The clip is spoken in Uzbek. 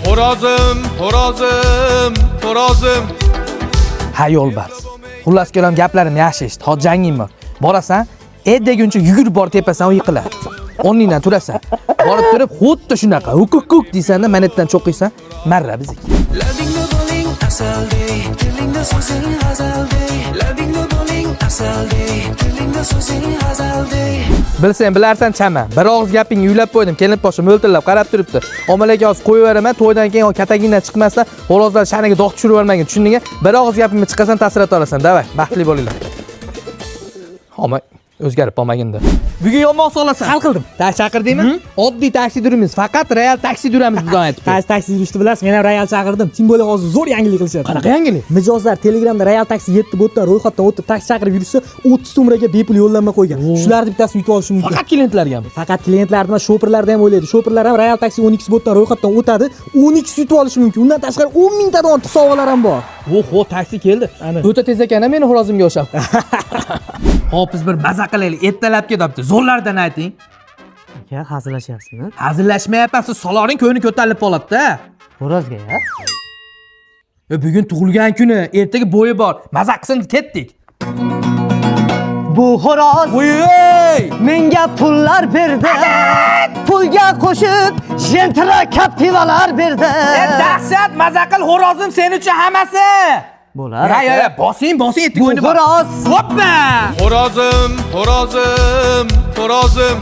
Xo'rozim. Ha yo'lbars. Xullas kelam gaplarini yaxshi eshit. Hozir janging bor. Borasan, deguncha yugurib borib tepasan, u yiqilar. O'rningdan turasan. Borib turib, xuddi shunaqa hukuk deysanda, manetdan cho'qiysan, marra bizniki. Bilsang, bilarsan chama. Bir og'iz gapingni uylab qo'ydim, kelib boshim o'ltirlab qarab turibdi. Omalaka hozir qo'yib beraman, to'ydan keyin o katagingdan chiqmasdan, xo'rozlar shaniga dog' tushirib yubormagin, tushundingmi? Bir og'iz gapimni chiqasan, ta'sirat olasan. Davay, baxtli bo'linglar. Omay o'zgarib qolmaginda. Bugun yomon solasan. Hal qildim. Taksi chaqirdingmi? Oddiy taksi durimiz, faqat real taksi duramiz biz aytib. Qaysi taksi yurishni bilasiz? Men ham Royal chaqirdim. Tim bo'la hozir zo'r yangilik qilishyapti. Qanaqa yangilik? Mijozlar Telegramda Royal taksi 7 botdan ro'yxatdan o'tib taksi chaqirib yursa, 30 so'mraga bepul yo'llanma qo'ygan. Shularni bittasini yutib olish mumkin. Faqat klientlargami? Faqat klientlar emas, shoferlarda ham o'ylaydi. Shoferlar ham Royal taksi 12 botdan ro'yxatdan o'tadi, 12 yutib olish mumkin. Undan tashqari 10 mingtadan ortiq sovg'alar ham bor. Oho, taksi keldi. O'ta tez ekan, meni xo'rozimga o'xshab. Hop, biz bir maza qilaylik. Ertalab ketibdi. Zo'rlardan ayting. Ya, hazillashyapsizmi? Hazillashmayapman, siz soloring ko'ngli ko'tarilib qoladi-da. Xo'rozga ya. Bugun tug'ilgan kuni, ertaga bo'yi bor. Maza qilsin, ketdik. Bu xo'roz Voy! menga pullar berdi. Pulga qo'shib jentra kaptivalar berdi. Dahshat, maza qil, xo'rozim sen uchun hammasi. Bo'lar. Ya, bosing, etdik Bu o'yini bor. xo'roz Hoppa! Xo'rozim.